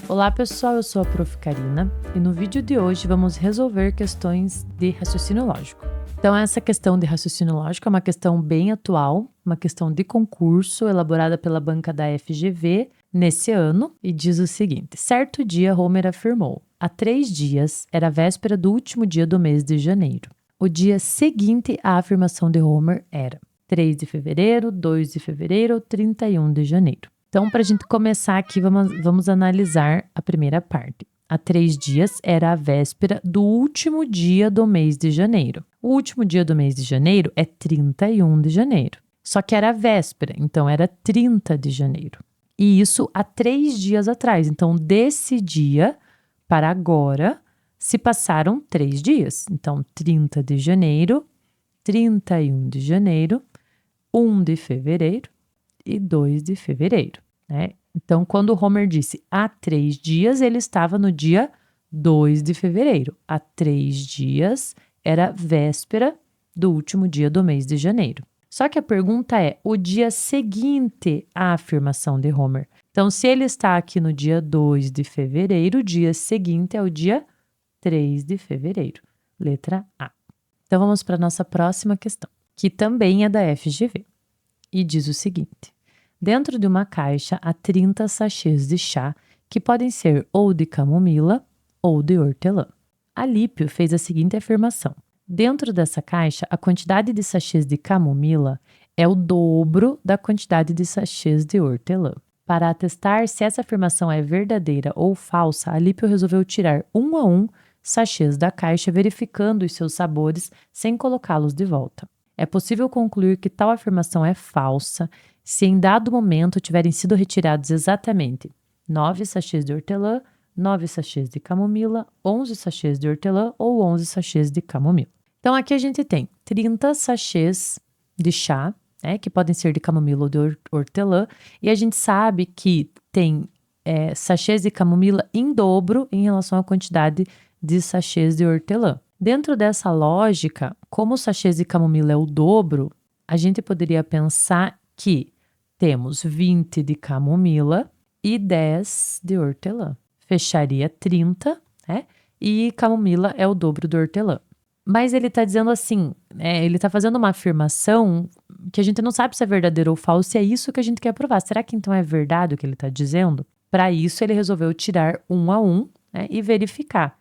Olá pessoal, eu sou a Prof. Karina e no vídeo de hoje vamos resolver questões de raciocínio lógico. Então essa questão de raciocínio lógico é uma questão bem atual, uma questão de concurso elaborada pela banca da FGV nesse ano e diz o seguinte: certo dia Homer afirmou, há 3 dias era a véspera do último dia do mês de janeiro. O dia seguinte à afirmação de Homer era 3 de fevereiro, 2 de fevereiro ou 31 de janeiro. Então, para a gente começar aqui, vamos analisar a primeira parte. Há 3 dias era a véspera do último dia do mês de janeiro. O último dia do mês de janeiro é 31 de janeiro. Só que era a véspera, então era 30 de janeiro. E isso há 3 dias atrás. Então, desse dia para agora, se passaram 3 dias. Então, 30 de janeiro, 31 de janeiro, 1 de fevereiro e 2 de fevereiro, né? Então, quando o Homer disse há 3 dias, ele estava no dia 2 de fevereiro. Há 3 dias era véspera do último dia do mês de janeiro. Só que a pergunta é o dia seguinte à afirmação de Homer. Então, se ele está aqui no dia 2 de fevereiro, o dia seguinte é o dia 3 de fevereiro. Letra A. Então, vamos para a nossa próxima questão, que também é da FGV. E diz o seguinte: dentro de uma caixa há 30 sachês de chá que podem ser ou de camomila ou de hortelã. Alípio fez a seguinte afirmação: dentro dessa caixa, a quantidade de sachês de camomila é o dobro da quantidade de sachês de hortelã. Para atestar se essa afirmação é verdadeira ou falsa, Alípio resolveu tirar um a um sachês da caixa, verificando os seus sabores sem colocá-los de volta. É possível concluir que tal afirmação é falsa se em dado momento tiverem sido retirados exatamente 9 sachês de hortelã, 9 sachês de camomila, 11 sachês de hortelã ou 11 sachês de camomila. Então aqui a gente tem 30 sachês de chá, né, que podem ser de camomila ou de hortelã, e a gente sabe que tem sachês de camomila em dobro em relação à quantidade de sachês de hortelã. Dentro dessa lógica, como os sachês de camomila é o dobro, a gente poderia pensar que temos 20 de camomila e 10 de hortelã. Fecharia 30, né? E camomila é o dobro do hortelã. Mas ele está dizendo assim, ele está fazendo uma afirmação que a gente não sabe se é verdadeiro ou falso, se é isso que a gente quer provar. Será que então é verdade o que ele está dizendo? Para isso, ele resolveu tirar um a um, né, e verificar.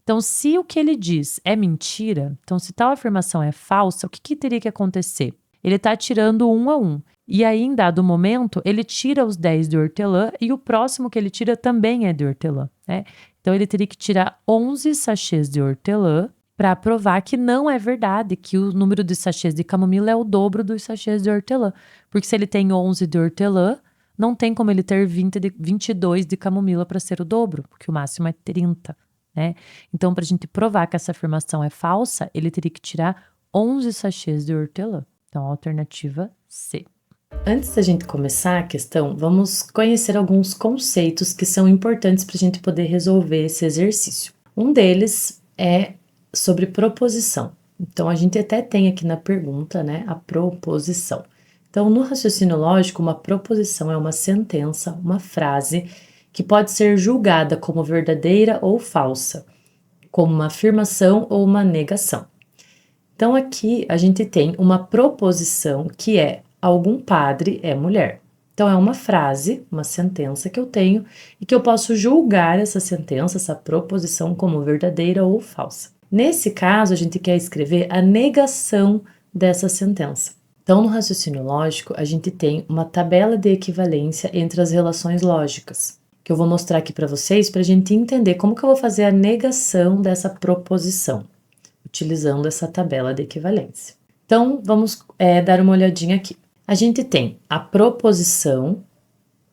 Então, se o que ele diz é mentira, então se tal afirmação é falsa, o que teria que acontecer? Ele está tirando um a um. E aí, em dado momento, ele tira os 10 de hortelã e o próximo que ele tira também é de hortelã, né? Então, ele teria que tirar 11 sachês de hortelã para provar que não é verdade, que o número de sachês de camomila é o dobro dos sachês de hortelã. Porque se ele tem 11 de hortelã, não tem como ele ter 22 de camomila para ser o dobro, porque o máximo é 30. Né? Então, para a gente provar que essa afirmação é falsa, ele teria que tirar 11 sachês de hortelã. Então, a alternativa C. Antes da gente começar a questão, vamos conhecer alguns conceitos que são importantes para a gente poder resolver esse exercício. Um deles é sobre proposição. Então, a gente até tem aqui na pergunta, né, a proposição. Então, no raciocínio lógico, uma proposição é uma sentença, uma frase que pode ser julgada como verdadeira ou falsa, como uma afirmação ou uma negação. Então, aqui a gente tem uma proposição que é algum padre é mulher. Então, é uma frase, uma sentença que eu tenho e que eu posso julgar essa sentença, essa proposição como verdadeira ou falsa. Nesse caso, a gente quer escrever a negação dessa sentença. Então, no raciocínio lógico, a gente tem uma tabela de equivalência entre as relações lógicas, que eu vou mostrar aqui para vocês para a gente entender como que eu vou fazer a negação dessa proposição, utilizando essa tabela de equivalência. Então, vamos dar uma olhadinha aqui. A gente tem a proposição,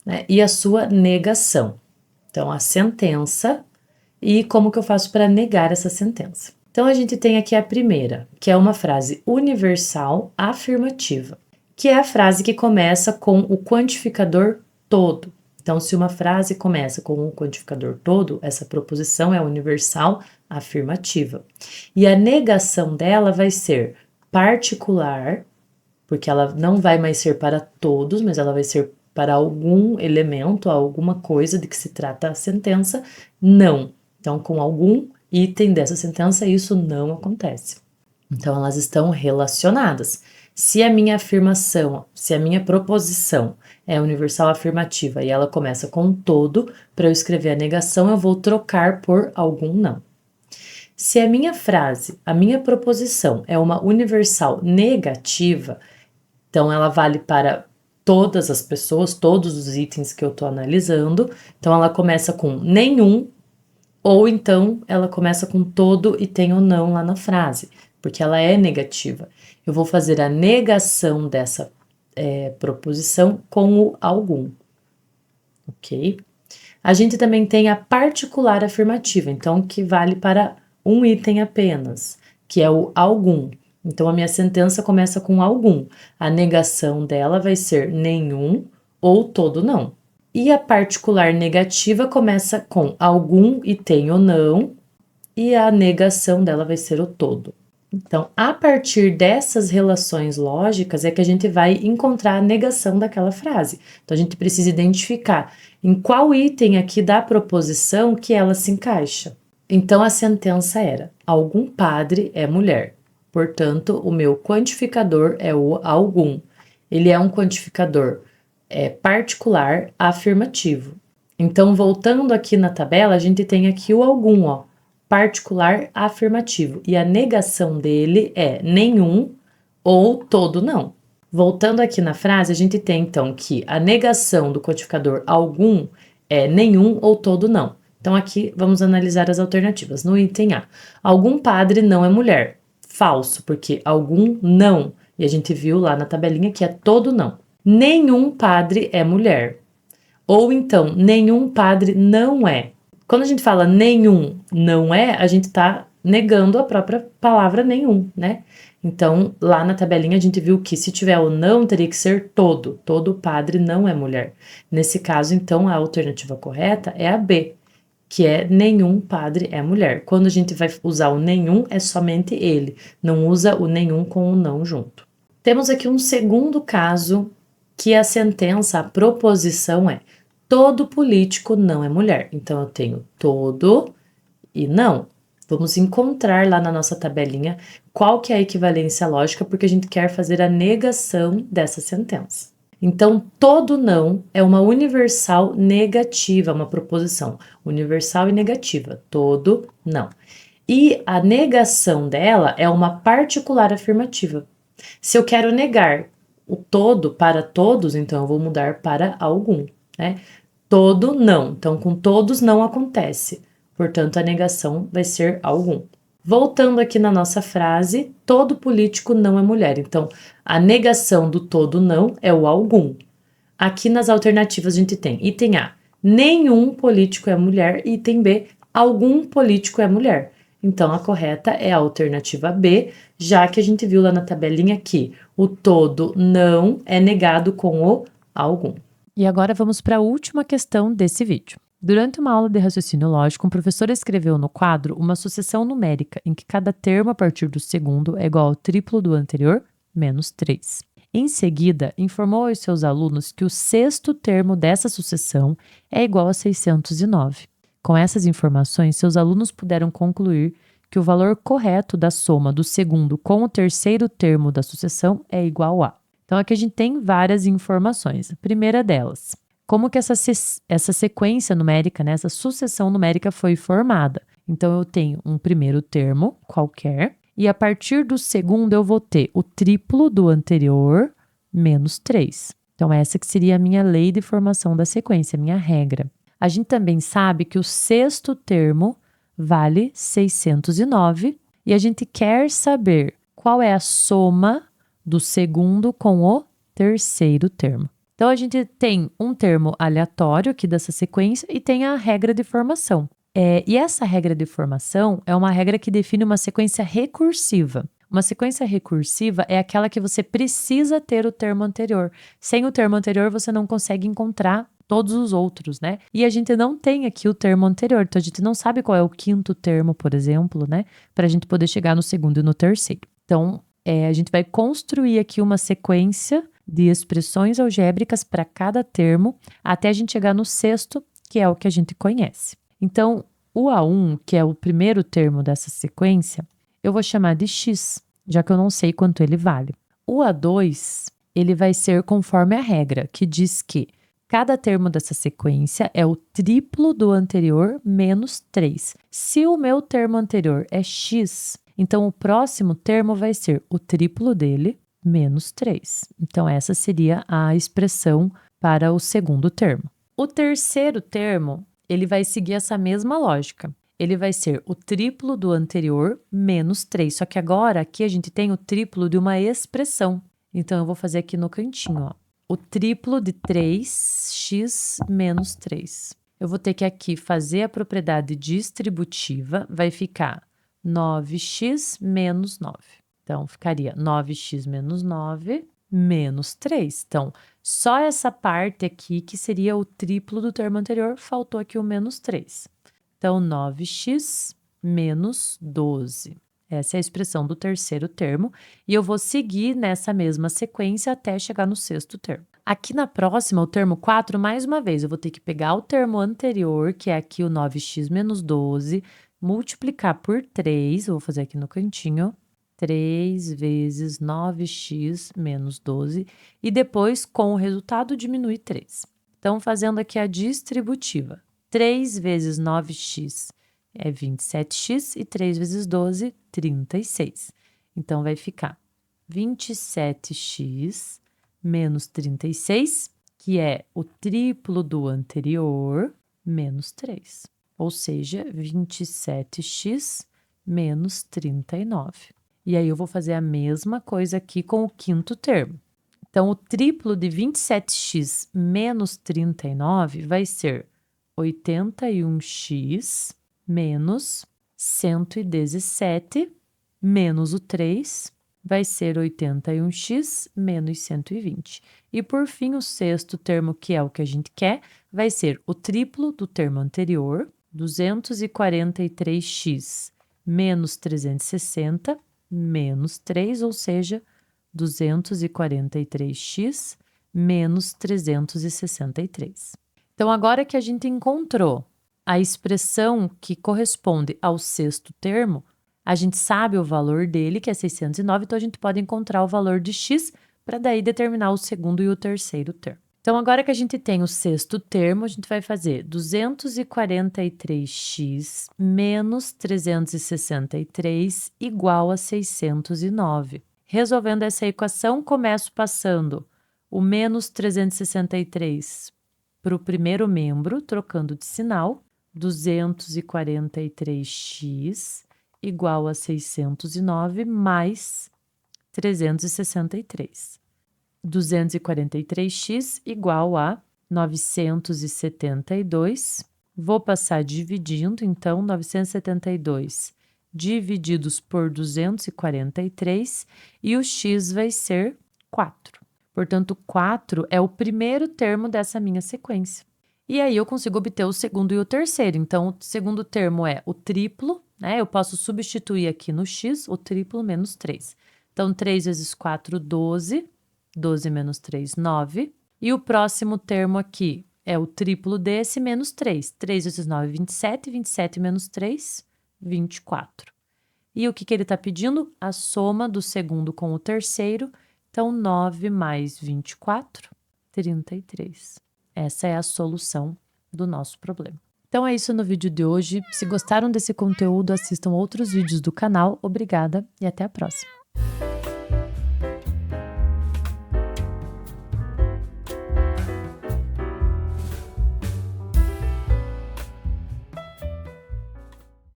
né, e a sua negação. Então, a sentença e como que eu faço para negar essa sentença. Então, a gente tem aqui a primeira, que é uma frase universal afirmativa, que é a frase que começa com o quantificador todo. Então, se uma frase começa com um quantificador todo, essa proposição é universal afirmativa. E a negação dela vai ser particular, porque ela não vai mais ser para todos, mas ela vai ser para algum elemento, alguma coisa de que se trata a sentença, não. Então, com algum item dessa sentença, isso não acontece. Então, elas estão relacionadas. Se a minha afirmação, se a minha proposição é universal afirmativa e ela começa com todo, para eu escrever a negação, eu vou trocar por algum não. Se a minha frase, a minha proposição é uma universal negativa, então ela vale para todas as pessoas, todos os itens que eu estou analisando. Então ela começa com nenhum, ou então ela começa com todo e tem o não lá na frase, porque ela é negativa. Eu vou fazer a negação dessa proposição com o algum, ok? A gente também tem a particular afirmativa, então que vale para um item apenas, que é o algum. Então, a minha sentença começa com algum. A negação dela vai ser nenhum ou todo não. E a particular negativa começa com algum e tem o não, e a negação dela vai ser o todo. Então, a partir dessas relações lógicas é que a gente vai encontrar a negação daquela frase. Então, a gente precisa identificar em qual item aqui da proposição que ela se encaixa. Então, a sentença era: algum padre é mulher. Portanto, o meu quantificador é o algum. Ele é um quantificador particular afirmativo. Então, voltando aqui na tabela, a gente tem aqui o algum, ó, particular afirmativo. E a negação dele é nenhum ou todo não. Voltando aqui na frase, a gente tem então que a negação do quantificador algum é nenhum ou todo não. Então, aqui vamos analisar as alternativas. No item A, algum padre não é mulher. Falso, porque algum não. E a gente viu lá na tabelinha que é todo não. Nenhum padre é mulher. Ou então, nenhum padre não é. Quando a gente fala nenhum não é, a gente está negando a própria palavra nenhum, né? Então, lá na tabelinha a gente viu que se tiver o não, teria que ser todo. Todo padre não é mulher. Nesse caso, então, a alternativa correta é a B, que é nenhum padre é mulher. Quando a gente vai usar o nenhum, é somente ele. Não usa o nenhum com o não junto. Temos aqui um segundo caso que a sentença, a proposição é: todo político não é mulher. Então, eu tenho todo e não. Vamos encontrar lá na nossa tabelinha qual que é a equivalência lógica, porque a gente quer fazer a negação dessa sentença. Então, todo não é uma universal negativa, uma proposição universal e negativa. Todo não. E a negação dela é uma particular afirmativa. Se eu quero negar o todo para todos, então eu vou mudar para algum, né? Todo não. Então, com todos não acontece. Portanto, a negação vai ser algum. Voltando aqui na nossa frase, todo político não é mulher. Então, a negação do todo não é o algum. Aqui nas alternativas a gente tem item A, nenhum político é mulher, e item B, algum político é mulher. Então, a correta é a alternativa B, já que a gente viu lá na tabelinha que o todo não é negado com o algum. E agora vamos para a última questão desse vídeo. Durante uma aula de raciocínio lógico, um professor escreveu no quadro uma sucessão numérica em que cada termo a partir do segundo é igual ao triplo do anterior, menos 3. Em seguida, informou aos seus alunos que o sexto termo dessa sucessão é igual a 609. Com essas informações, seus alunos puderam concluir que o valor correto da soma do segundo com o terceiro termo da sucessão é igual a. Então, aqui a gente tem várias informações. A primeira delas: como que essa sequência numérica, né, essa sucessão numérica foi formada. Então, eu tenho um primeiro termo qualquer, e a partir do segundo eu vou ter o triplo do anterior, menos 3. Então, essa que seria a minha lei de formação da sequência, a minha regra. A gente também sabe que o sexto termo vale 609, e a gente quer saber qual é a soma do segundo com o terceiro termo. Então, a gente tem um termo aleatório aqui dessa sequência e tem a regra de formação. E essa regra de formação é uma regra que define uma sequência recursiva. Uma sequência recursiva é aquela que você precisa ter o termo anterior. Sem o termo anterior, você não consegue encontrar todos os outros, né? E a gente não tem aqui o termo anterior, então a gente não sabe qual é o quinto termo, por exemplo, né? Para a gente poder chegar no segundo e no terceiro. Então, a gente vai construir aqui uma sequência de expressões algébricas para cada termo, até a gente chegar no sexto, que é o que a gente conhece. Então, o A1, que é o primeiro termo dessa sequência, eu vou chamar de x, já que eu não sei quanto ele vale. O A2, ele vai ser conforme a regra, que diz que cada termo dessa sequência é o triplo do anterior menos 3. Se o meu termo anterior é x, então o próximo termo vai ser o triplo dele menos 3. Então, essa seria a expressão para o segundo termo. O terceiro termo, ele vai seguir essa mesma lógica. Ele vai ser o triplo do anterior menos 3. Só que agora, aqui a gente tem o triplo de uma expressão. Então, eu vou fazer aqui no cantinho, ó. O triplo de 3x menos 3. Eu vou ter que aqui fazer a propriedade distributiva, vai ficar 9x menos 9. Então, ficaria 9x menos 9 menos 3. Então, só essa parte aqui que seria o triplo do termo anterior, faltou aqui o menos 3. Então, 9x menos 12. Essa é a expressão do terceiro termo, e eu vou seguir nessa mesma sequência até chegar no sexto termo. Aqui na próxima, o termo 4, mais uma vez, eu vou ter que pegar o termo anterior, que é aqui o 9x menos 12, multiplicar por 3, eu vou fazer aqui no cantinho, 3 vezes 9x menos 12, e depois, com o resultado, diminuir 3. Então, fazendo aqui a distributiva, 3 vezes 9x é 27x e 3 vezes 12, 36. Então, vai ficar 27x menos 36, que é o triplo do anterior, menos 3. Ou seja, 27x menos 39. E aí, eu vou fazer a mesma coisa aqui com o quinto termo. Então, o triplo de 27x menos 39 vai ser 81x menos 117 menos o 3 vai ser 81x menos 120. E, por fim, o sexto termo, que é o que a gente quer, vai ser o triplo do termo anterior, 243x menos 360 menos 3, ou seja, 243x menos 363. Então, agora que a gente encontrou a expressão que corresponde ao sexto termo, a gente sabe o valor dele, que é 609, então a gente pode encontrar o valor de x para daí determinar o segundo e o terceiro termo. Então, agora que a gente tem o sexto termo, a gente vai fazer 243x menos 363 igual a 609. Resolvendo essa equação, começo passando o menos 363 para o primeiro membro, trocando de sinal, 243x igual a 609 mais 363. 243x igual a 972. Vou passar dividindo, então, 972 divididos por 243, e o x vai ser 4. Portanto, 4 é o primeiro termo dessa minha sequência. E aí eu consigo obter o segundo e o terceiro. Então, o segundo termo é o triplo, né? Eu posso substituir aqui no x o triplo menos 3. Então, 3 vezes 4, 12. 12 menos 3, 9. E o próximo termo aqui é o triplo desse menos 3. 3 vezes 9, 27. 27 menos 3, 24. E o que ele está pedindo? A soma do segundo com o terceiro. Então, 9 mais 24, 33. Essa é a solução do nosso problema. Então, é isso no vídeo de hoje. Se gostaram desse conteúdo, assistam outros vídeos do canal. Obrigada e até a próxima.